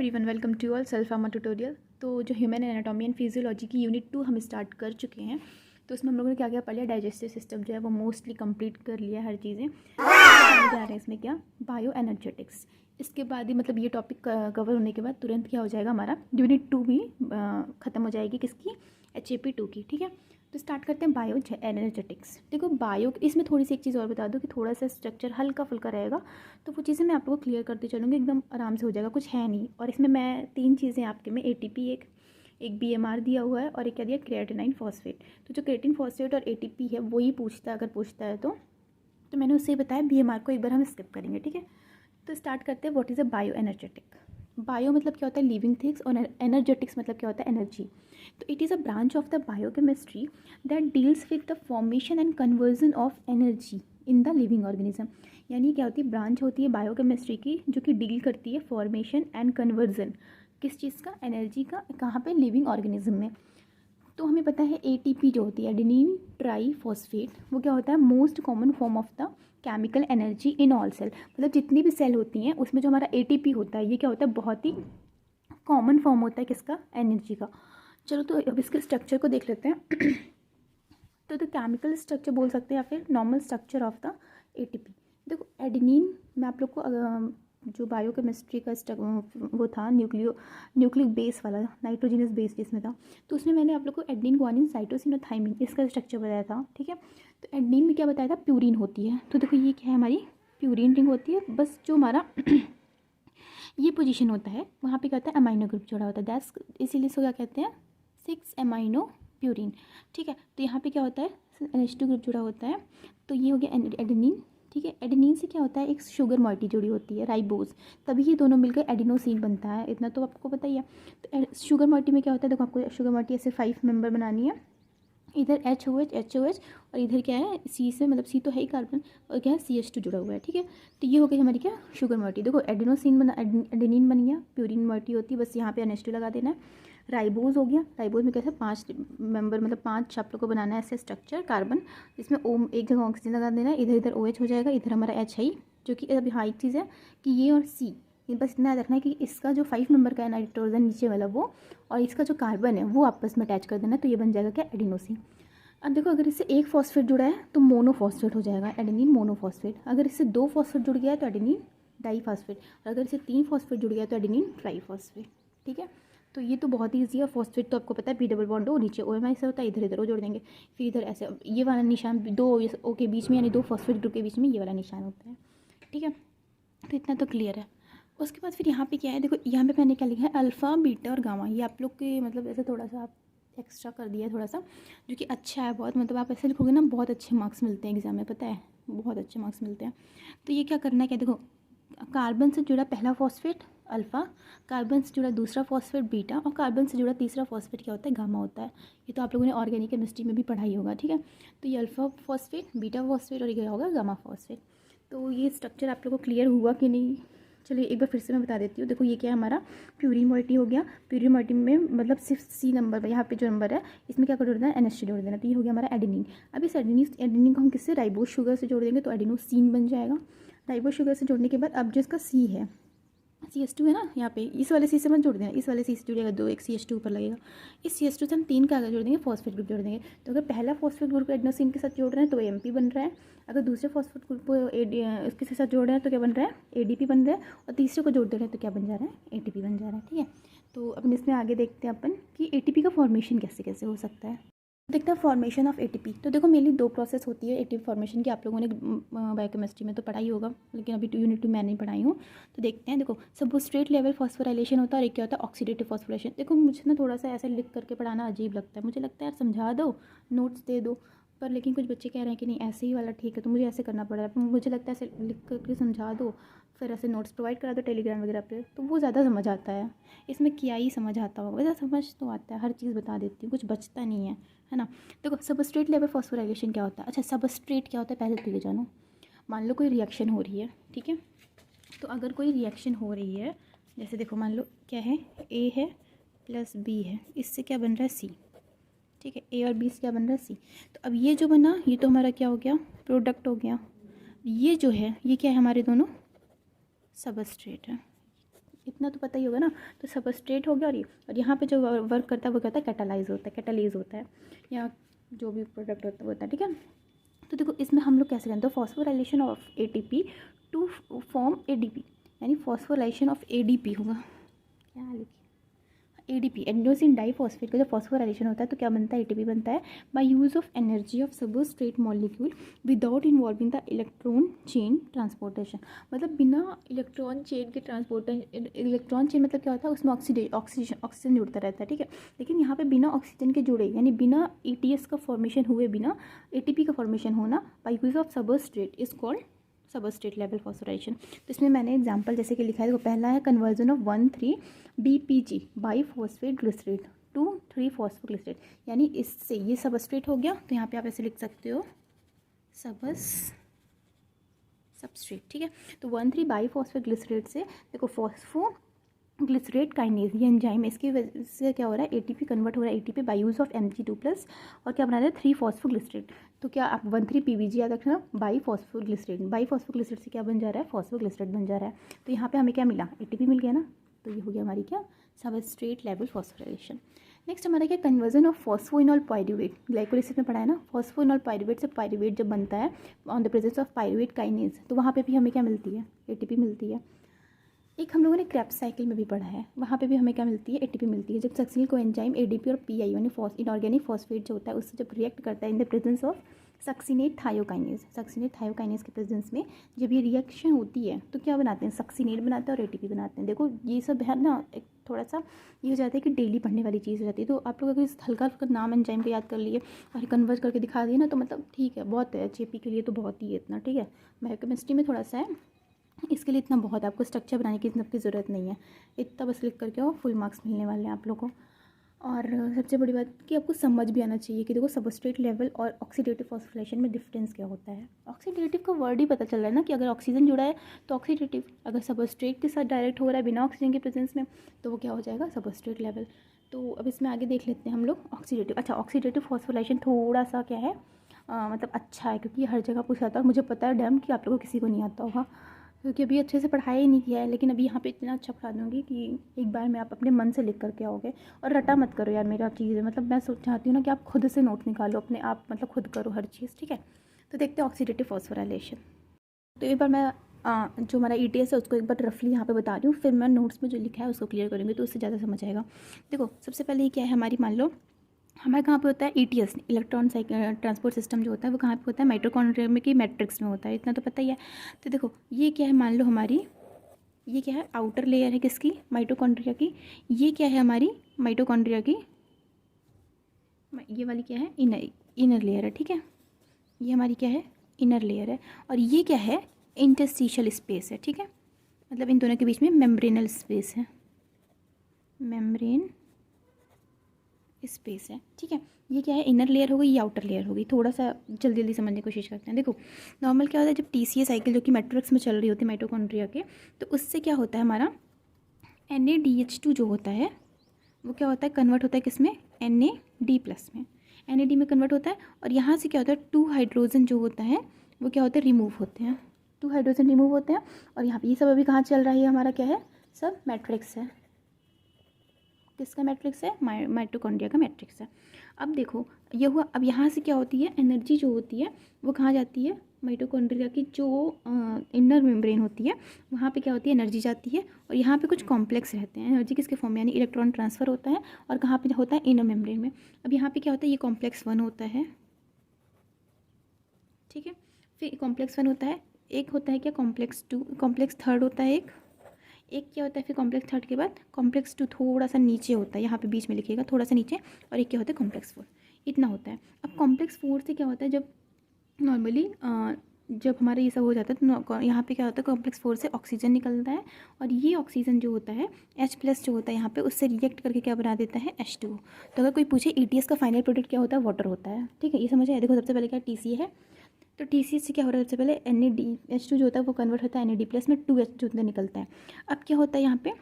Everyone, welcome to all self pharma tutorial. तो जो human anatomy and physiology की unit 2 हम स्टार्ट कर चुके हैं। तो उसमें हम लोगों ने क्या क्या पढ़ लिया, डाइजेस्टिव सिस्टम जो है वो मोस्टली कंप्लीट कर लिया हर चीज़ें। हम जा रहे हैं इसमें क्या, बायो एनर्जेटिक्स। इसके बाद ही मतलब ये टॉपिक कवर होने के बाद तुरंत क्या हो जाएगा, हमारा यूनिट 2 भी ख़त्म हो जाएगी, किसकी, HAP2 की। ठीक है, तो स्टार्ट करते हैं बायो एनर्जेटिक्स। देखो बायो, इसमें थोड़ी सी एक चीज़ और बता दूँ कि थोड़ा सा स्ट्रक्चर हल्का फुल्का रहेगा, तो वो चीज़ें मैं आप लोगों को क्लियर करती चलूँगी, एकदम आराम से हो जाएगा, कुछ है नहीं। और इसमें मैं 3 चीज़ें आपके में ATP एक BMR दिया हुआ है और एक क्या दिया, क्रिएटिनाइन फॉस्फेट। तो जो क्रिएटिन फॉस्फेट और ATP है वही पूछता है, अगर पूछता है तो मैंने उससे बताया BMR को एक बार हम स्किप करेंगे। ठीक है, तो स्टार्ट करते हैं। What is a bio energetic. Bio मतलब क्या होता है, लिविंग थिंग्स, और एनर्जेटिक्स मतलब क्या होता है, एनर्जी। तो it is a branch of the biochemistry that deals with the formation and conversion of energy in the living organism. यानी क्या होती है, ब्रांच होती है बायोकेमिस्ट्री की जो कि डील करती है फॉर्मेशन एंड कन्वर्जन, किस चीज़ का, एनर्जी का, कहाँ पे, लिविंग ऑर्गेनिज्म में। तो हमें पता है ATP जो होती है, एडेनिन ट्राई फॉस्फेट, वो क्या होता है, most common form of the chemical energy in all cell. मतलब जितनी भी सेल होती हैं उसमें जो हमारा ATP होता है, ये क्या होता है, बहुत ही कॉमन फॉर्म होता है किसका, एनर्जी का। चलो तो अब इसके स्ट्रक्चर को देख लेते हैं। तो केमिकल स्ट्रक्चर बोल सकते हैं या फिर normal structure of the ATP। देखो एडेनिन में आप लोग को जो बायोकेमिस्ट्री का वो था, न्यूक्लिक बेस वाला, नाइट्रोजनस बेस जिसमें था, तो उसमें मैंने आप लोग को एडेनिन, ग्वानिन, साइटोसिन और थाइमिन इसका स्ट्रक्चर बताया था। ठीक है, तो एडेनिन में क्या बताया था, प्यूरिन होती है। तो देखो ये क्या है, हमारी प्यूरिन रिंग होती है। बस जो हमारा ये पोजीशन होता है वहाँ पे क्या होता है, अमाइनो ग्रुप जोड़ा होता है, दैट्स इसीलिए इसको क्या कहते हैं, 6 अमाइनो प्यूरिन। ठीक है, तो यहाँ पे क्या होता है, NH2 ग्रुप जुड़ा होता है। तो ये हो गया एडेनिन। ठीक है, एडेनिन से क्या होता है, एक शुगर मॉइटी जुड़ी होती है, राइबोज, तभी ये दोनों मिलकर एडिनोसिन बनता है, इतना तो आपको पता ही है। तो शुगर मॉइटी में क्या होता है, देखो आपको शुगर मॉइटी ऐसे 5 मेंबर बनानी है, इधर HOH और इधर क्या है, C से, मतलब C तो है ही कार्बन, और क्या है, CH2 जुड़ा हुआ है। ठीक है, तो ये हो गई हमारी क्या, शुगर मॉइटी। देखो एडिनोसिन बना, एडेनिन बन गया, प्यूरिन मॉइटी होती है, बस यहाँ पे NH2 लगा देना है। राइबोज हो गया, राइबोज में कैसे 5 मेंबर, मतलब 5 आप लोग को बनाना है ऐसे स्ट्रक्चर, कार्बन, जिसमें ओम एक जगह ऑक्सीजन लगा देना है, इधर इधर OH हो जाएगा, इधर हमारा H है, जो कि अभी हाँ एक चीज़ है कि ये और C, ये बस इतना याद रखना है कि इसका जो 5 नंबर का है नाइट्रोजन नीचे वाला वो, और इसका जो कार्बन है वो आपस में अटैच कर देना, तो ये बन जाएगा क्या, एडिनोसिन। अब देखो अगर इससे एक फॉस्फेट जुड़ा है तो मोनोफॉस्फेट हो जाएगा, एडेनिन मोनोफॉस्फेट। अगर इससे 2 फॉस्फेट जुड़ गया है तो एडेनिन डाईफॉस्फेट, और अगर इससे 3 फॉस्फेट जुड़ गया तो एडेनिन ट्राईफॉस्फेट। ठीक है, तो ये तो बहुत ही ईजी है। फॉस्फेट तो आपको पता है, P डबल बॉन्ड O, नीचे OMI से होता है, इधर इधर O जोड़ देंगे, फिर इधर ऐसे ये वाला निशान 2 O के बीच में, यानी 2 फॉस्फेट ग्रुप के बीच में ये वाला निशान होता है। ठीक है, तो इतना तो क्लियर है। उसके बाद फिर यहाँ पे क्या है, देखो यहाँ पे मैंने क्या लिखा है, अल्फ़ा, बीटा और गामा। ये आप लोग के मतलब ऐसे थोड़ा सा आप एक्स्ट्रा कर दिया है थोड़ा सा, जो कि अच्छा है बहुत, मतलब आप ऐसे लिखोगे ना बहुत अच्छे मार्क्स मिलते हैं एग्जाम में, पता है, बहुत अच्छे मार्क्स मिलते हैं। तो ये क्या करना है, क्या, देखो कार्बन से जुड़ा पहला फॉस्फेट अल्फ़ा, कार्बन से जुड़ा दूसरा फॉस्फेट बीटा, और कार्बन से जुड़ा तीसरा फॉस्फेट क्या होता है, गामा होता है। ये तो आप लोगों ने ऑर्गेनिक केमिस्ट्री में भी पढ़ाई होगा। ठीक है, तो ये अल्फ़ा फॉस्फेट, बीटा फॉस्फेट और ये क्या होगा, गामा फॉस्फेट। तो ये स्ट्रक्चर आप लोगों को क्लियर हुआ कि नहीं, चलिए एक बार फिर से मैं बता देती हूँ। देखो ये क्या है, हमारा प्यूरिन मॉइटी हो गया, प्यूरिन मॉइटी में मतलब सिर्फ C नंबर पर, यहाँ पे जो नंबर है इसमें क्या कर जोड़ देना, NH जोड़ देना, तो ये हो गया हमारा एडेनिन। अब इस एडेनिन को हम किससे, राइबोज शुगर से जोड़ देंगे, तो एडिनोसिन बन जाएगा। राइबोज शुगर से जोड़ने के बाद अब जिसका C है, CH2 है ना, यहाँ पे इस वाले C से मत जोड़ देना, इस वाले C से जुड़ेगा, 2 एक CH2 ऊपर लगेगा। इस CH2 से हम 3 का आगे जोड़ देंगे, फॉस्फेट ग्रुप जोड़ देंगे। तो अगर पहला फॉस्फेट ग्रुप एडिनोसिन के साथ जोड़ रहे हैं तो MP बन रहा है, अगर दूसरे फॉस्फेट ग्रुप इसके साथ जोड़ रहे हैं तो क्या बन रहा है, ADP बन रहा है, और तीसरे को जोड़ दे रहे हैं तो क्या बन जा रहा है, ATP बन जा रहा है। ठीक है, तो अपन इसमें आगे देखते हैं अपन कि ATP का फॉर्मेशन कैसे कैसे हो सकता है। देखते हैं फॉर्मेशन ऑफ ATP। तो देखो मेनली 2 प्रोसेस होती है ATP फॉर्मेशन की, आप लोगों ने बायोकेमिस्ट्री में तो पढ़ाई होगा, लेकिन अभी यूनिट 2 मैं नहीं पढ़ाई हूँ। तो देखते हैं, देखो सबस्ट्रेट लेवल फॉस्फोराइलेशन होता है और एक क्या होता है, ऑक्सीडेटिव फॉस्फोराइलेशन। देखो मुझे ना थोड़ा सा ऐसे लिख करके पढ़ाना अजीब लगता है, मुझे लगता है यार समझा दो, नोट्स दे दो, पर लेकिन कुछ बच्चे कह रहे हैं कि नहीं ऐसे ही वाला ठीक है, तो मुझे ऐसे करना पड़ रहा है। मुझे लगता है ऐसे लिख करके समझा दो, फिर ऐसे नोट्स प्रोवाइड करा दो टेलीग्राम वगैरह पे, तो वो ज़्यादा समझ आता है। इसमें क्या ही समझ आता होगा, वैसे समझ तो आता है, हर चीज़ बता देती हूँ, कुछ बचता नहीं है ना। देखो सबस्ट्रेट लेवल फॉस्फोराइलेशन क्या होता है, अच्छा सबस्ट्रेट क्या होता है पहले तो ये जानो। मान लो कोई रिएक्शन हो रही है, ठीक है, तो अगर कोई रिएक्शन हो रही है, जैसे देखो मान लो क्या है, A है प्लस B है, इससे क्या बन रहा है, C। ठीक है, A और B से क्या बन रहा है, C। तो अब ये जो बना, ये तो हमारा क्या हो गया, प्रोडक्ट हो गया। ये जो है ये क्या है, हमारे दोनों सबस्ट्रेट है, इतना तो पता ही होगा ना। तो सबस्ट्रेट हो गया और यहाँ पे जो वर्क करता है वो क्या होता है, कैटालाइज होता है, कैटालीज होता है, या जो भी प्रोडक्ट होता है वो होता है, ठीक है। तो देखो इसमें हम लोग कैसे करते हैं, phosphorylation of ATP to form ADP, यानी फॉस्फोराइलेशन ऑफ ADP होगा, क्या लिखिए ADP, एडेनोसिन डाइफॉस्फेट का जब फॉस्फोराइलेशन होता है तो क्या बनता है, ATP बनता है by use of energy of substrate molecule without involving the electron chain transportation. मतलब बिना इलेक्ट्रॉन चेन के ट्रांसपोर्टेशन, इलेक्ट्रॉन चेन मतलब क्या होता है, उसमें ऑक्सीजन जुड़ता रहता है, ठीक है। लेकिन यहाँ पे बिना ऑक्सीजन के जुड़े, यानी बिना ETS का फॉर्मेशन हुए, बिना ATP का फॉर्मेशन होना by use of substrate is called substrate level phosphorylation. तो इसमें मैंने एग्जांपल जैसे कि लिखा है, तो पहला है conversion of 1,3-BPG bi phosphate glycerate to three phosphoglycerate, यानी इससे ये सबस्ट्रेट हो गया, तो यहाँ पे आप ऐसे लिख सकते हो सबस्ट्रेट, ठीक है। तो 1,3 बाई फॉस्फेट ग्लिसरेट से देखो ग्लिसरेट काइनेज, ये एंजाइम, इसकी वजह से क्या हो रहा है, ATP कन्वर्ट हो रहा है ATP by use of Mg2+, और क्या बना रहा है 3-फॉस्फोग्लिसरेट। तो क्या आप 1,3-PBG याद रखना, बाई फॉस्फोग्लिसरेट से क्या बन जा रहा है, फॉस्फोग्लिसरेट बन जा रहा है। तो यहाँ पे हमें क्या मिला, ATP मिल गया ना, तो ये हो गया हमारी क्या, सबस्ट्रेट लेवल फॉस्फोराइलेशन। नेक्स्ट हमारा क्या, conversion of phosphoenol pyruvate, glycolysis में पढ़ा है ना, फॉस्फोइनॉल पाइरूवेट से पाइरूवेट जब बनता है on the presence of pyruvate kinase, तो वहाँ पे भी हमें क्या मिलती है, ATP मिलती है। एक हम लोगों ने क्रेब्स साइकिल में भी पढ़ा है, वहाँ पे भी हमें क्या मिलती है, ATP मिलती है। जब सक्सिनिल कोएंजाइम ADP और PI यानी इनऑर्गेनिक फॉस्फेट जो होता है उससे जब रिएक्ट करता है in the presence of succinate thiokinase के प्रेजेंस में जब ये रिएक्शन होती है तो क्या बनाते हैं, सक्सिनेट बनाते हैं और ATP बनाते हैं। देखो ये सब है ना, एक थोड़ा सा ये हो जाता है कि डेली पढ़ने वाली चीज़ हो जाती है। तो आप लोग अगर इस हल्का हल्का नाम एंजाइम को याद कर लिए और कन्वर्ट करके दिखा दिए ना, तो मतलब ठीक है, बहुत है, JP के लिए तो बहुत ही है इतना, ठीक है। बायोकेमिस्ट्री में थोड़ा सा है, इसके लिए इतना बहुत है, आपको स्ट्रक्चर बनाने की इतनी ज़रूरत नहीं है, इतना बस लिख करके आओ, फुल मार्क्स मिलने वाले हैं आप लोगों को। और सबसे बड़ी बात कि आपको समझ भी आना चाहिए कि देखो सबस्ट्रेट लेवल और ऑक्सीडेटिव फॉस्फोराइलेशन में डिफरेंस क्या होता है। ऑक्सीडेटिव का वर्ड ही पता चल रहा है ना कि अगर ऑक्सीजन जुड़ा है तो ऑक्सीडेटिव, अगर सबस्ट्रेट के साथ डायरेक्ट हो रहा है बिना ऑक्सीजन के प्रेजेंस में तो वो क्या हो जाएगा, सबस्ट्रेट लेवल। तो अब इसमें आगे देख लेते हैं हम लोग ऑक्सीडेटिव। अच्छा, ऑक्सीडेटिव फॉस्फोराइलेशन थोड़ा सा क्या है, मतलब अच्छा है, क्योंकि हर जगह पूछा था और मुझे पता है डैम कि आप लोगों को किसी को नहीं आता होगा, क्योंकि अभी अच्छे से पढ़ाया ही नहीं किया है। लेकिन अभी यहाँ पे इतना अच्छा पढ़ा दूँगी कि एक बार में आप अपने मन से लिख करके आओगे। और रटा मत करो यार, मेरा चीज़ है, मतलब मैं चाहती हूँ ना कि आप खुद से नोट निकालो अपने आप, मतलब खुद करो हर चीज़, ठीक है। तो देखते हैं ऑक्सीडेटिव फॉस्फोराइलेशन। तो एक बार मैं जो हमारा ETS है उसको एक बार रफली यहाँ पे बता रही हूँ, फिर मैं नोट्स में जो लिखा है उसको क्लियर करेंगे तो उससे ज़्यादा समझ आएगा। देखो सबसे पहले ये क्या है हमारी, मान लो हमारे कहाँ पे होता है ETS, इलेक्ट्रॉन ट्रांसपोर्ट सिस्टम जो होता है वो कहाँ पे होता है, माइटोकॉन्ड्रिया में की मैट्रिक्स में होता है, इतना तो पता ही है। तो देखो ये क्या है, मान लो हमारी ये क्या है, आउटर लेयर है किसकी, माइटोकॉन्ड्रिया की। ये क्या है हमारी माइटोकॉन्ड्रिया की, ये वाली क्या है, इनर लेयर है, ठीक है। ये हमारी क्या है, इनर लेयर है। और ये क्या है, इंटरस्टिशियल स्पेस है, ठीक है। मतलब इन दोनों के बीच में मेम्ब्रेनल स्पेस है, मेम्ब्रेन स्पेस है, ठीक है। ये क्या है, इनर लेयर हो गई, ये आउटर लेयर हो गई। थोड़ा सा जल्दी जल्दी समझने की कोशिश करते हैं। देखो नॉर्मल क्या होता है, जब TCA साइकिल जो कि मैट्रिक्स में चल रही होती है माइटोकॉन्ड्रिया के, तो उससे क्या होता है हमारा NADH2 जो होता है वो क्या होता है, कन्वर्ट होता है किस में, NAD+ में, NAD में कन्वर्ट होता है। और यहाँ से क्या होता है, 2 हाइड्रोजन जो होता है वो क्या होता है, रिमूव होते हैं, 2 हाइड्रोजन रिमूव होते हैं। और यहाँ पे ये सब अभी कहाँ चल रहा है, हमारा क्या है, सब मैट्रिक्स है, किसका मैट्रिक्स है, माइटोकॉन्ड्रिया का मैट्रिक्स है। अब देखो ये हुआ, अब यहाँ से क्या होती है, एनर्जी जो होती है वो कहाँ जाती है, माइटोकॉन्ड्रिया की जो इनर मेम्ब्रेन होती है वहाँ पे क्या होती है, एनर्जी जाती है। और यहाँ पे कुछ कॉम्प्लेक्स रहते हैं, एनर्जी किसके फॉर्म में, यानी इलेक्ट्रॉन ट्रांसफ़र होता है। और कहाँ पे होता है, इनर मेम्ब्रेन में। अब यहाँ पे क्या होता है, ये कॉम्प्लेक्स 1 होता है, ठीक है। फिर कॉम्प्लेक्स 1 होता है, एक होता है क्या, कॉम्प्लेक्स 2, कॉम्प्लेक्स 3 होता है, एक क्या होता है, फिर कॉम्प्लेक्स 3 के बाद कॉम्प्लेक्स 2 थोड़ा सा नीचे होता है, यहाँ पे बीच में लिखिएगा थोड़ा सा नीचे। और एक क्या होता है, कॉम्प्लेक्स 4, इतना होता है। अब कॉम्प्लेक्स 4 से क्या होता है, जब नॉर्मली जब हमारा ये सब हो जाता है तो यहाँ पे क्या होता है, कॉम्प्लेक्स 4 से ऑक्सीजन निकलता है। और ये ऑक्सीजन जो होता है H+ जो होता है यहाँ पे, उससे रिएक्ट करके क्या बना देता है, H2। तो अगर कोई पूछे ETS का फाइनल प्रोडक्ट क्या होता है, वाटर होता है, ठीक है। ये समझ आए। देखो सबसे पहले क्या TCA है, तो TCA से क्या हो रहा है, सबसे पहले NADH2 जो होता है वो कन्वर्ट होता है NAD+ में, 2H जो निकलता है। अब क्या होता है, यहाँ पे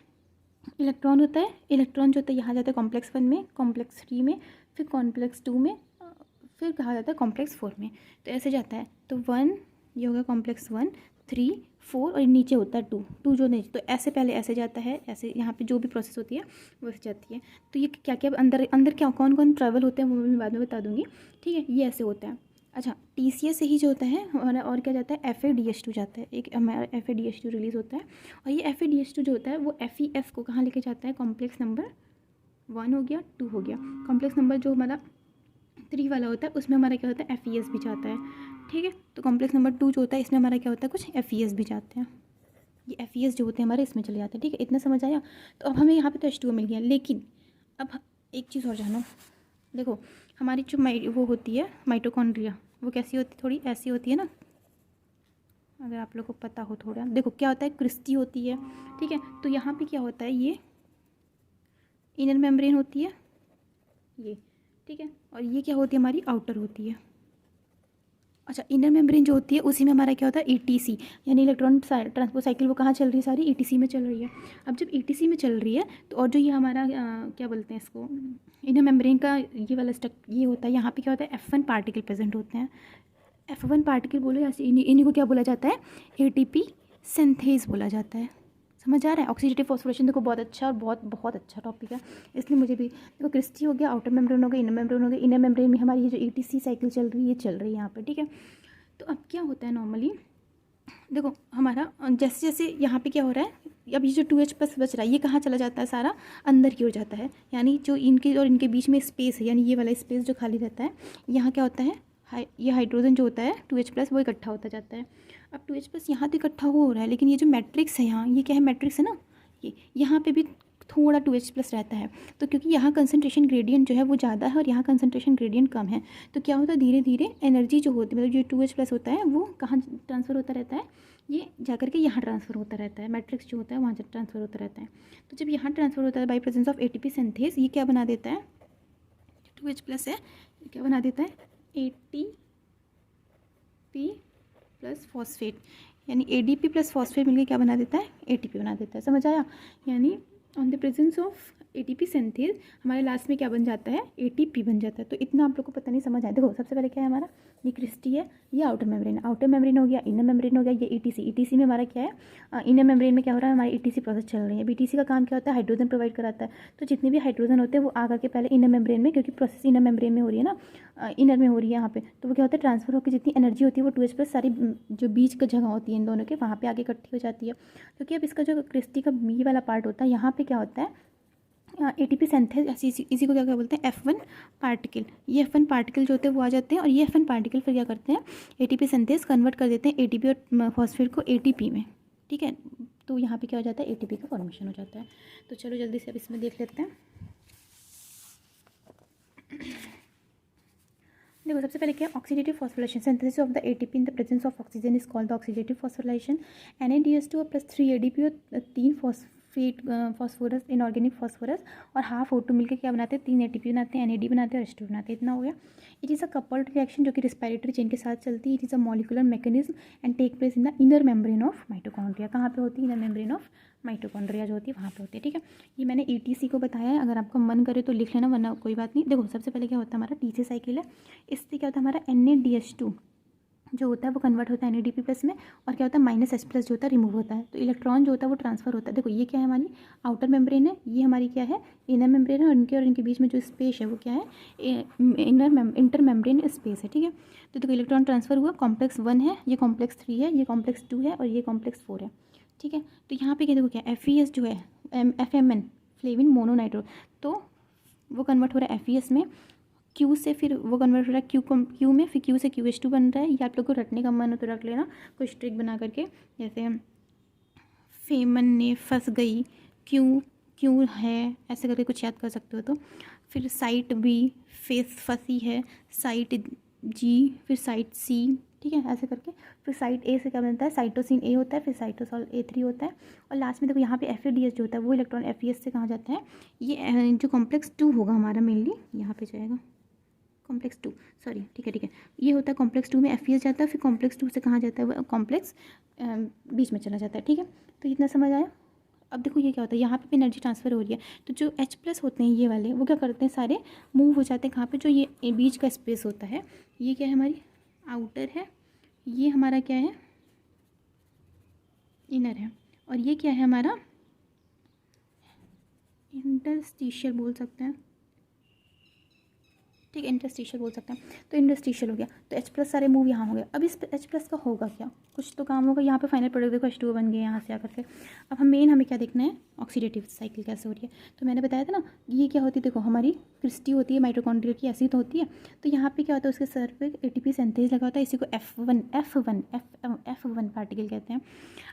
इलेक्ट्रॉन होता है, इलेक्ट्रॉन जो होता है यहाँ जाता है कॉम्प्लेक्स 1 में, कॉम्प्लेक्स 3 में, फिर कॉम्प्लेक्स 2 में, फिर कहा जाता है कॉम्प्लेक्स 4 में। तो ऐसे जाता है। तो 1 ये हो गया कॉम्प्लेक्स 1, 3, 4 और नीचे होता है 2, 2 जो नहीं, तो ऐसे पहले ऐसे जाता है, ऐसे यहाँ पे जो भी प्रोसेस होती है वो ऐसे जाती है। तो ये क्या क्या अंदर अंदर क्या कौन कौन ट्रैवल होते हैं वो मैं बाद में बता दूँगी, ठीक है। ये ऐसे होता है। अच्छा, TCS से ही जो होता है और क्या जाता है, FADH2 जाता है, एक हमारा FADH2 रिलीज़ होता है। और ये FADH2 जो होता है वो FEF को कहाँ लेके जाता है, कॉम्प्लेक्स नंबर 1 हो गया, 2 हो गया, कॉम्प्लेक्स नंबर जो हमारा 3 वाला होता है उसमें हमारा क्या होता है, FES भी जाता है, ठीक है। तो कॉम्प्लेक्स नंबर 2 जो होता है इसमें हमारा क्या होता है, कुछ FES भी जाते हैं। ये FES जो होते हैं हमारे इसमें चले जाते हैं, ठीक है। इतना समझ आया। तो अब हमें यहाँ पे तो H2O मिल गया, लेकिन अब एक चीज़ और जानो। देखो हमारी जो वो होती है माइटोकॉन्ड्रिया, वो कैसी होती है, थोड़ी ऐसी होती है ना, अगर आप लोग को पता हो थोड़ा। देखो क्या होता है, क्रिस्टी होती है, ठीक है। तो यहाँ पे क्या होता है, ये इनर मेम्ब्रेन होती है ये, ठीक है। और ये क्या होती है, हमारी आउटर होती है। अच्छा, इनर मेम्ब्रेन जो होती है उसी में हमारा क्या होता है, ETC यानी इलेक्ट्रॉन ट्रांसपोर्ट साइकिल, वो कहाँ चल रही है, सारी ETC में चल रही है। अब जब ETC में चल रही है तो और जो ये हमारा क्या बोलते हैं इसको, इनर मेम्ब्रेन का ये वाला ये होता है, यहाँ पे क्या होता है, F1 पार्टिकल प्रेजेंट होते हैं। F1 पार्टिकल बोलो, ऐसे इन्हीं को क्या बोला जाता है, ATP सिंथेज बोला जाता है। समझ आ रहा है। ऑक्सीडेटिव फॉस्फोरेशन देखो बहुत अच्छा और बहुत बहुत अच्छा टॉपिक है, इसलिए मुझे भी देखो, क्रिस्टी हो गया, आउटर मेम्ब्रेन हो गया, इनर मेम्ब्रेन हो गया। इनर मेम्ब्रेन में हमारी ये जो ETC साइकिल चल रही है, ये चल रही है यहाँ पे, ठीक है। तो अब क्या होता है नॉर्मली, देखो हमारा जैसे जैसे यहाँ पे क्या हो रहा है, अब ये जो 2H प्लस बच रहा है ये कहाँ चला जाता है, सारा अंदर की ओर जाता है। यानी जो इनके और इनके बीच में स्पेस है, यानी ये वाला स्पेस जो खाली रहता है, यहाँ क्या होता है, ये हाइड्रोजन जो होता है 2H प्लस वो इकट्ठा होता जाता है। अब 2H प्लस यहाँ तो इकट्ठा हो रहा है, लेकिन ये जो मैट्रिक्स है यहाँ, ये क्या है, मैट्रिक्स है ना, ये यहाँ पे भी थोड़ा 2H प्लस रहता है। तो क्योंकि यहाँ कंसंट्रेशन ग्रेडियंट जो है वो ज़्यादा है और यहाँ कंसंट्रेशन ग्रेडियंट कम है, तो क्या होता है, धीरे धीरे एनर्जी जो होती है, मतलब जो 2H प्लस होता है वो कहाँ ट्रांसफ़र होता रहता है, ये जाकर के यहाँ ट्रांसफ़र होता रहता है, मैट्रिक्स जो होता है वहाँ से ट्रांसफ़र होता रहता है। तो जब यहाँ ट्रांसफ़र होता है by presence of ATP synthase, ये क्या बना देता है, 2H प्लस है, ये क्या बना देता है, ATP प्लस फॉस्फेट, यानी ADP प्लस फॉस्फेट मिलकर क्या बना देता है, ATP बना देता है। समझ आया। यानी on the presence of ATP synthase हमारे लास्ट में क्या बन जाता है, ATP बन जाता है। तो इतना आप लोग को पता नहीं समझ आया। देखो सबसे पहले क्या है हमारा, ये क्रिस्टी है, ये आउटर मेम्ब्रेन है, आउटर मेम्ब्रेन हो गया, इनर मेम्ब्रेन हो गया, ये ETC में हमारा क्या है, इनर मेम्ब्रेन में क्या हो रहा है, हमारी ETC प्रोसेस चल रही है। ETC का काम क्या होता है, हाइड्रोजन प्रोवाइड कराता है। तो जितने भी हाइड्रोजन होते हैं वो आकर के पहले इनर मेम्ब्रेन में, क्योंकि प्रोसेस इनर मेम्ब्रेन में हो रही है ना, इनर में हो रही है यहाँ पे, तो वो क्या होता है, ट्रांसफर होकर जितनी एनर्जी होती है वो 2H प्लस सारी जो बीच का जगह होती है इन दोनों के, वहाँ पे आगे इकट्ठी हो जाती है। क्योंकि अब इसका जो क्रिस्टी का ये वाला पार्ट होता है, यहाँ पे क्या होता है, ATP सिंथेज, इसी को क्या क्या बोलते हैं, F1 पार्टिकल। ये F1 पार्टिकल जो होते हैं वो आ जाते हैं, और ये F1 पार्टिकल फिर क्या करते हैं, ATP सिंथेज कन्वर्ट कर देते हैं ATP और फॉस्फेट को ATP में, ठीक है। तो यहाँ पे क्या हो जाता है, ATP का फॉर्मेशन हो जाता है। तो चलो जल्दी से अब इसमें देख लेते हैं। देखो सबसे पहले क्या, oxidative phosphorylation, synthesis of the ATP in the presence of oxygen is called the oxidative phosphorylation. NaDH2 plus 3 ADP और 3 फॉस्फोरस, इनऑर्गेनिक फॉस्फोरस और हाफ O2 मिलकर क्या बनाते हैं, 3 ATP बनाते हैं, NAD बनाते हैं और H2 बनाते हैं। इतना हो गया। It is a coupled reaction जो कि रिस्पिरेटरी चेन के साथ चलती है। It is a molecular mechanism and take place in the inner membrane of mitochondria. कहाँ पे होती है, इनर मेम्ब्रेन ऑफ माइटोकॉन्ड्रिया जो होती है वहाँ पे होती है, ठीक है। ये मैंने ETC को बताया है, अगर आपका मन करे तो लिख लेना, वरना कोई बात नहीं। देखो सबसे पहले क्या होता है, हमारा TC साइकिल है, इससे क्या होता है, हमारा NaDH2 जो होता है वो कन्वर्ट होता है NADP प्लस में, और क्या होता है, -H प्लस जो होता है रिमूव होता है। तो इलेक्ट्रॉन जो होता है वो ट्रांसफर होता है। देखो ये क्या है, हमारी आउटर मेम्ब्रेन है, ये हमारी क्या है, इनर मेम्ब्रेन है, और इनके बीच में जो स्पेस है वो क्या है, इंटर मेम्ब्रेन स्पेस है, ठीक है। तो देखो इलेक्ट्रॉन ट्रांसफर हुआ, कॉम्प्लेक्स 1 है, ये कॉम्प्लेक्स 3 है, ये कॉम्प्लेक्स 2 है और ये कॉम्प्लेक्स 4 है, ठीक है। तो यहाँ पे क्या देखो क्या, FES जो है, FMN फ्लेविन मोनोनाइट्रो, तो वो कन्वर्ट हो रहा है FES में, Q से फिर वो कन्वर्ट हो रहा है Q में, फिर Q से QH2 बन रहा है। ये आप लोग को रटने का मन हो तो रख लेना, कुछ ट्रिक बना करके, जैसे फेमन ने फंस गई, क्यों है, ऐसे करके कुछ याद कर सकते हो। तो फिर साइट B फेस फंसी है, साइट G, फिर साइट C, ठीक है, ऐसे करके। फिर साइट A से क्या बनता है, साइटोसिन A होता है, फिर साइटोसॉल A3 होता है, और लास्ट में देखो यहाँ पे FADH जो होता है वो इलेक्ट्रॉन FES से कहाँ जाता है, ये जो कॉम्प्लेक्स 2 होगा हमारा मेनली यहाँ पे जाएगा, कॉम्प्लेक्स 2, सॉरी, ठीक है, ये होता है कॉम्प्लेक्स 2 में FES जाता है, फिर कॉम्प्लेक्स 2 से कहाँ जाता है, वो कॉम्प्लेक्स बीच में चला जाता है, ठीक है। तो इतना समझ आया। अब देखो ये क्या होता है, यहाँ पे भी एनर्जी ट्रांसफ़र हो रही है, तो जो H प्लस होते हैं ये वाले, वो क्या करते हैं, सारे मूव हो जाते हैं कहाँ पे, जो ये बीच का स्पेस होता है, ये क्या है, हमारी आउटर है, ये हमारा क्या है, इनर है, और ये क्या है हमारा इंटरस्टिशियल बोल सकते हैं, ठीक है, इंटरस्टिशियल बोल सकते हैं। तो इंटरस्टिशियल हो गया, तो H+ सारे मूव यहाँ हो गए। अब इस H+ का होगा क्या, कुछ तो काम होगा। यहाँ पे फाइनल प्रोडक्ट देखो H2O बन गए यहाँ से आकर के। अब हमें क्या देखना है, ऑक्सीडेटिव साइकिल कैसे हो रही है। तो मैंने बताया था ना, ये क्या होती है, देखो हमारी क्रिस्टी होती है माइटोकॉन्ड्रिया की, ऐसी तो होती है। तो यहाँ पे क्या होता है, उसके सर पे ATP सिंथेज लगा होता है, इसी को F1 पार्टिकल कहते हैं।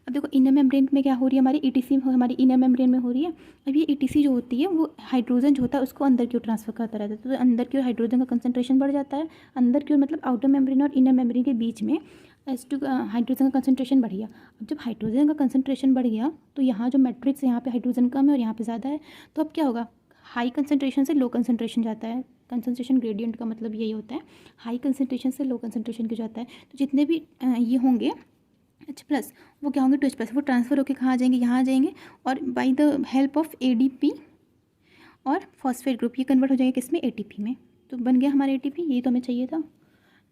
अब देखो इनर मेम्ब्रेन में क्या हो रही है, हमारी ETC हमारी इनर मेम्ब्रेन में हो रही है। अब ये ETC जो होती है वो हाइड्रोजन जो होता है उसको अंदर की ओर ट्रांसफर करता रहता है, तो अंदर की ओर हाइड्रोजन का कंसंट्रेशन बढ़ जाता है। अंदर की ओर मतलब आउटर मेम्ब्रेन और इनर मेम्ब्रेन के बीच में H2 हाइड्रोजन का कंसंट्रेशन बढ़ गया। अब जब हाइड्रोजन का कंसंट्रेशन बढ़ गया तो यहाँ जो मैट्रिक्स है, यहाँ पे हाइड्रोजन कम है और यहाँ पे ज़्यादा है, तो अब क्या होगा, हाई कंसंट्रेशन से लो कंसंट्रेशन जाता है। कंसंट्रेशन ग्रेडियंट का मतलब यही होता है, हाई कंसंट्रेशन से लो कंसंट्रेशन की जाता है। तो जितने भी ये होंगे H+, वो क्या होंगे, टू H+, वो ट्रांसफ़र होकर कहाँ आ जाएंगे, यहाँ आ जाएंगे, और by the help of ADP और फॉस्फेट ग्रुप ये कन्वर्ट हो जाएंगे किसमें, ATP में। तो बन गया हमारा ATP, यही तो हमें चाहिए था।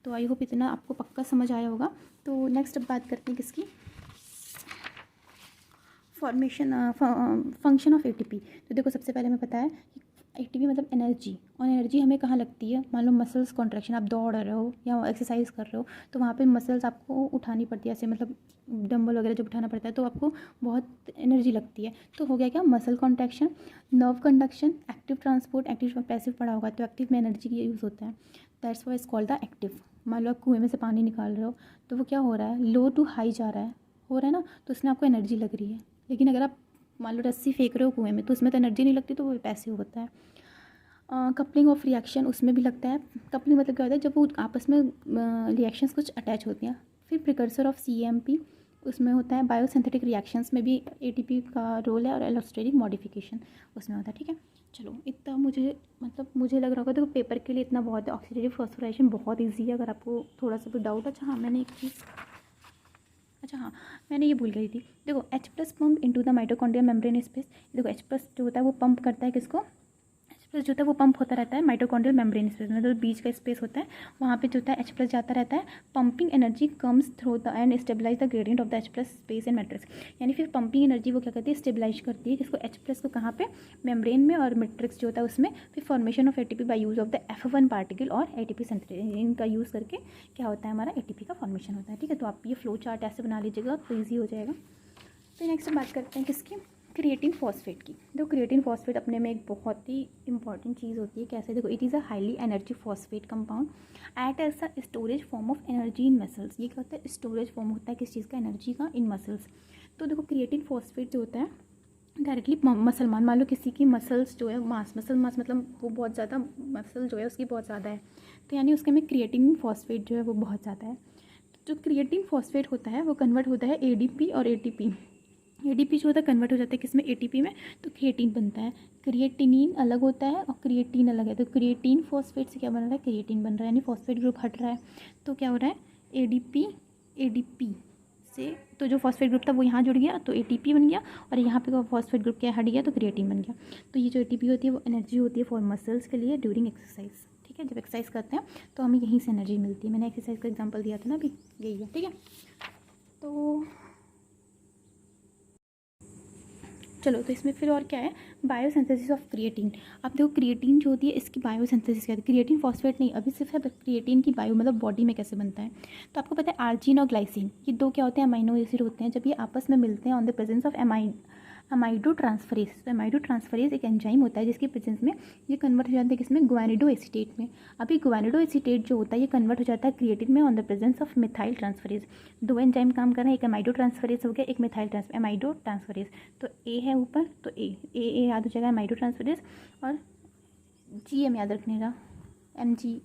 तो आई होप इतना आपको पक्का समझ आया होगा। तो नेक्स्ट अब बात करते हैं किसकी, फॉर्मेशन फंक्शन ऑफ ATP। तो देखो सबसे पहले हमें पता है ATP मतलब एनर्जी, और एनर्जी हमें कहाँ लगती है, मान लो मसल्स कॉन्ट्रैक्शन, आप दौड़ रहे हो या एक्सरसाइज कर रहे हो तो वहाँ पे मसल्स आपको उठानी पड़ती है, ऐसे मतलब डंबल वगैरह जब उठाना पड़ता है तो आपको बहुत एनर्जी लगती है। तो हो गया क्या, muscle contraction, nerve conduction, active transport, active passive पढ़ा होगा, तो एक्टिव में एनर्जी की यूज़ होता है, that's why is called the active. मान लो आप कुएं में से पानी निकाल रहे हो तो वो क्या हो रहा है, लो टू हाई जा रहा है, हो रहा है ना, तो उसमें आपको एनर्जी लग रही है। लेकिन अगर आप मान लो रस्सी फेंक रहे हो कुएं में तो उसमें तो एनर्जी नहीं लगती, तो वो पैसिव होता है। कपलिंग ऑफ रिएक्शन उसमें भी लगता है। कपलिंग मतलब क्या होता है, जब वो आपस में रिएक्शंस कुछ अटैच होती हैं। फिर प्रिकर्सर ऑफ CMP उसमें होता है। बायोसिंथेटिक रिएक्शंस में भी ATP का रोल है, और एलोस्टेरिक मॉडिफिकेशन उसमें होता है। ठीक है, चलो इतना मुझे लग रहा होगा, देखो पेपर के लिए इतना बहुत है। ऑक्सीडेटिव फॉस्फोराइलेशन बहुत ईजी है, अगर आपको थोड़ा सा भी डाउट। अच्छा हाँ, मैंने ये भूल गई थी। देखो H+ pump into the mitochondrial membrane space. देखो H+ जो होता है वो पंप करता है किसको, H+ जो होता है वो पंप होता रहता है माइटोकॉन्ड्रियल मेम्ब्रेन स्पेस में, मतलब बीच का स्पेस होता है, वहाँ पे जो होता है H+ जाता रहता है। Pumping energy comes through the and stabilize the gradient of the H+ space and matrix. यानी फिर पंपिंग एनर्जी वो क्या करती है, स्टेबलाइज करती है किसको, H+ को, कहाँ पे, मेम्ब्रेन में, और मैट्रिक्स जो होता है उसमें। फिर formation of ATP by use of the F1 particle और ATP सिंथेसिस, इनका यूज़ करके क्या होता है, हमारा ATP का फॉर्मेशन होता है। ठीक है, तो आप ये फ्लो चार्ट ऐसे बना लीजिएगा तो ईजी हो जाएगा। तो नेक्स्ट बात करते हैं किसकी, क्रिएटिन फॉस्फेट की। देखो क्रिएटिन फॉस्फेट अपने में एक बहुत ही इंपॉर्टेंट चीज़ होती है। कैसे, देखो it is a highly energy phosphate compound act as a storage form of energy in muscles. ये क्या होता है, स्टोरेज फॉर्म होता है किस चीज़ का, एनर्जी का, इन मसल्स। तो देखो क्रिएटिन फॉस्फेट जो होता है डायरेक्टली मान लो किसी की मसल्स जो है, मास मतलब वो बहुत ज़्यादा मसल जो है उसकी बहुत ज़्यादा है, तो यानी उसके में क्रिएटिन फॉस्फेट जो है वो बहुत ज़्यादा है। जो क्रिएटिन फॉस्फेट होता है वो कन्वर्ट होता है ADP और ATP। ADP जो होता है कन्वर्ट हो जाता है किसमें, ATP में, तो क्रिएटिन बनता है। क्रिएटिनिन अलग होता है और क्रिएटिन अलग है, तो क्रिएटिन फॉस्फेट से क्या बन रहा है, क्रिएटिन बन रहा है, यानी फॉस्फेट ग्रुप हट रहा है। तो क्या हो रहा है, ADP से, तो जो फॉस्फेट ग्रुप था वो यहाँ जुड़ गया तो ATP बन गया, और यहाँ पे फॉस्फेट ग्रुप क्या हट गया तो क्रिएटिन बन गया। तो ये जो ATP होती है वो एनर्जी होती है फॉर मसल्स के लिए ड्यूरिंग एक्सरसाइज। ठीक है, जब एक्सरसाइज करते हैं तो हमें यहीं से एनर्जी मिलती है। मैंने एक्सरसाइज का एग्जाम्पल दिया था ना अभी, यही है। ठीक है, तो चलो, तो इसमें फिर और क्या है, बायोसिंथेसिस ऑफ क्रिएटिन। अब देखो क्रिएटिन जो होती है इसकी बायोसिंथेसिस क्या है, क्रिएटिन फॉस्फेट नहीं, अभी सिर्फ है क्रिएटिन की बायो मतलब बॉडी में कैसे बनता है। तो आपको पता है आर्जिन और ग्लाइसिन ये दो क्या होते हैं, अमाइनो एसिड होते हैं। जब ये आपस में मिलते हैं on the presence of amido transferase. तो अमाइडो ट्रांसफरेज एक एंजाइम होता है जिसके प्रेजेंस में ये कन्वर्ट हो जाते हैं किसमें, ग्वानिडो एसीटेट में। अभी ग्वानिडो एसीटेट जो होता है ये कन्वर्ट हो जाता है क्रिएटिन में on the presence of methyl transferase. दो एंजाइम काम कर रहे हैं, एक अमाइडो ट्रांसफरेज हो गया, एक मिथाइल अमाइडो ट्रांसफरेज। तो ए है ऊपर तो ए याद हो जाएगा अमाइडो ट्रांसफरेज, और GM याद रखने का,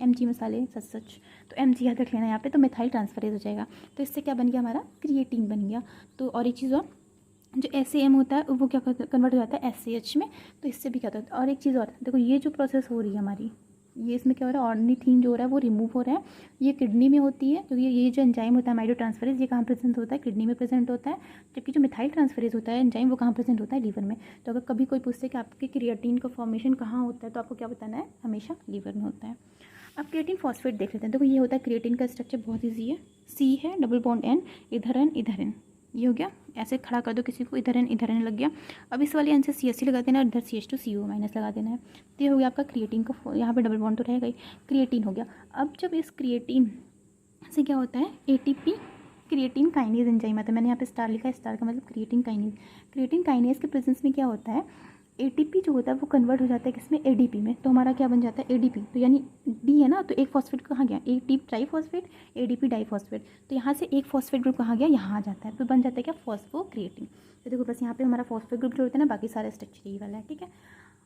MG मसाले सच। तो MG याद रख लेना यहाँ पे, तो मिथाइल ट्रांसफरेज हो जाएगा। तो इससे क्या बन गया, हमारा क्रिएटिन बन गया। तो और एक चीज़ और, जो SAM होता है वो क्या कन्वर्ट हो जाता है SAH में। तो इससे भी क्या होता है, और एक चीज़ और देखो, ये जो प्रोसेस हो रही है हमारी, ये इसमें क्या हो रहा है, ऑर्निथीन जो हो रहा है वो रिमूव हो रहा है। ये किडनी में होती है क्योंकि ये जो एंजाइम होता है अमाइडो ट्रांसफरेज ये कहाँ प्रेजेंट होता है, किडनी में प्रेजेंट होता है। जबकि जो मिथाइल ट्रांसफरेज होता है एंजाइम वो कहाँ प्रेजेंट होता है, लीवर में। तो अगर कभी कोई पूछते कि आपके क्रिएटिन का फॉर्मेशन कहाँ होता है तो आपको क्या बताना है, हमेशा लीवर में होता है। अब क्रिएटिन फॉस्फेट देख लेते हैं। देखो ये होता है क्रिएटिन का स्ट्रक्चर बहुत ईजी है, सी है, डबल बॉन्ड एन, इधर एन, ये हो गया। ऐसे खड़ा कर दो किसी को, इधर एन लग गया। अब इस वाले एन से CH लगा देना, इधर CH2CO- लगा देना है। तो ये हो गया आपका क्रिएटिन का, यहाँ पे डबल बॉन्ड तो रहेगा ही, क्रिएटिन हो गया। अब जब इस क्रिएटिन से क्या होता है, ATP क्रिएटिन काइनेज एंजाइम आता है। मैंने यहाँ पे स्टार लिखा है, स्टार का मतलब क्रिएटिन काइनेज। क्रिएटिन काइनेज के प्रेजेंस में क्या होता है, ATP जो होता है वो कन्वर्ट हो जाता है किसमें, ADP में। तो हमारा क्या बन जाता है, ADP। तो यानी D है ना, तो एक फॉस्फेट कहाँ गया, ATP ट्राईफॉस्फेट, ADP डाईफॉस्फेट। तो यहाँ से एक फॉस्फेट ग्रुप कहाँ गया, यहाँ आ जाता है। तो बन जाता है क्या, फॉस्फोक्रिएटिन। तो देखो बस यहाँ पे हमारा फॉस्फेट ग्रुप जो होता है ना, बाकी सारा स्ट्रक्चर यही वाला है, ठीक है।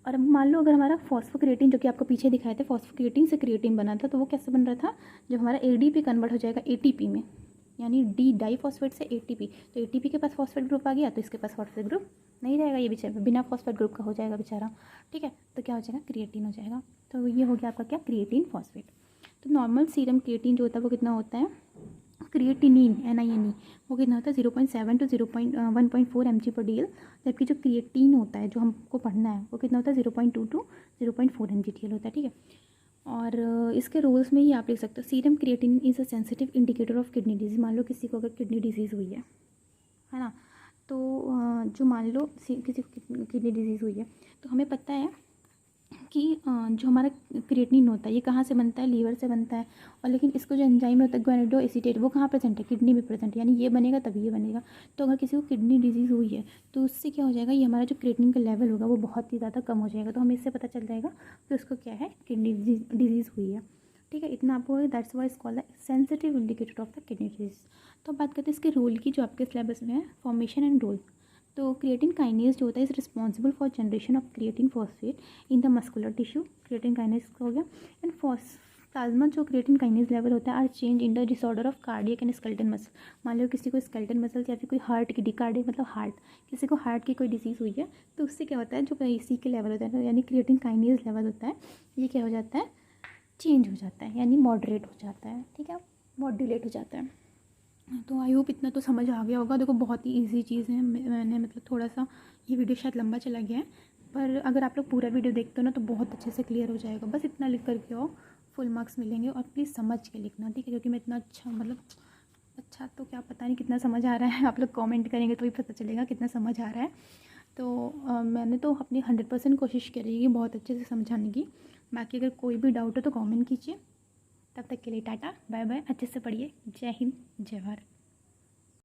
और अब मान लो अगर हमारा फॉस्फोक्रिएटिन, जो कि आपको पीछे दिखाए थे, फॉस्फोक्रिएटिन से क्रिएटिन बना था, तो वो कैसे बन रहा था, जब हमारा ADP कन्वर्ट हो जाएगा ATP में, यानी D डाईफॉस्फेट से ATP। तो ATP के पास फॉस्फेट ग्रुप आ गया, तो इसके पास फॉस्फेट ग्रुप नहीं रहेगा, ये बेचारा बिना फॉस्फेट ग्रुप का हो जाएगा बेचारा, ठीक है। तो क्या हो जाएगा, क्रिएटिन हो जाएगा। तो ये हो गया आपका क्या, क्रिएटिन फॉस्फेट। तो नॉर्मल सीरम क्रिएटिन जो होता है वो कितना होता है, क्रिएटिनिन NINE, वो कितना होता है 0.7 to 1.4 mg/dl। जबकि जो क्रिएटिन होता है जो हमको पढ़ना है वो कितना होता है 0.2 to 0.4 mg/dl होता है, ठीक है। और इसके रोल्स में ही आप लिख सकते हो, serum creatine is a sensitive indicator of kidney disease. मान लो किसी को अगर किडनी डिजीज़ हुई है ना, तो जो मान लो किसी को किडनी डिजीज़ हुई है, तो हमें पता है कि जो हमारा क्रिएटिनिन होता है ये कहाँ से बनता है, लीवर से बनता है। और लेकिन इसको जो एंजाइम होता है ग्वेनिडो एसीटेट, वो कहाँ प्रेजेंट है, किडनी में प्रेजेंट है, यानी ये बनेगा तभी ये बनेगा। तो अगर किसी को किडनी डिजीज़ हुई है तो उससे क्या हो जाएगा, ये हमारा जो क्रिएटिनिन का लेवल होगा वो बहुत ही ज़्यादा कम हो जाएगा। तो हमें इससे पता चल जाएगा कि उसको क्या है, किडनी डिजीज़ हुई है, ठीक है। इतना आपको, that's why it's called the sensitive indicator of the kidney disease. तो बात करते हैं इसके रोल की, जो आपके सिलेबस में है, फॉर्मेशन एंड रोल। तो क्रिएटिन काइनेज जो होता है is responsible for generation of creatine phosphate in the muscular tissue, creatine kinase हो गया। एंड प्लाज्मा जो क्रिएटिन काइनेज लेवल होता है are change in the disorder of cardiac and skeleton muscle. मान लो किसी को स्केलेटन मसल या फिर कोई हार्ट की, कार्डियक मतलब हार्ट, किसी को हार्ट की कोई डिजीज़ हुई है, तो उससे क्या होता है, जो इसी के लेवल होता है यानी क्रिएटिन काइनेज लेवल होता है, ये क्या हो जाता है, चेंज हो जाता है, यानी मॉडरेट हो जाता है, ठीक है, मॉड्यूलेट हो जाता है। तो आई होप इतना तो समझ आ गया होगा। देखो बहुत ही इजी चीज़ है, मैंने मतलब थोड़ा सा ये वीडियो शायद लंबा चला गया है, पर अगर आप लोग पूरा वीडियो देखते हो ना तो बहुत अच्छे से क्लियर हो जाएगा। बस इतना लिख करके आओ, फुल मार्क्स मिलेंगे। और प्लीज़ समझ के लिखना, ठीक है, क्योंकि मैं इतना अच्छा मतलब अच्छा तो क्या पता नहीं कितना समझ आ रहा है, आप लोग कमेंट करेंगे तो ही पता चलेगा कितना समझ आ रहा है। तो मैंने तो अपनी 100% कोशिश करी है बहुत अच्छे से समझाने की। बाकी अगर कोई भी डाउट हो तो कमेंट कीजिए। तब तक के लिए टाटा बाय बाय, अच्छे से पढ़िए। जय हिंद, जय भारत।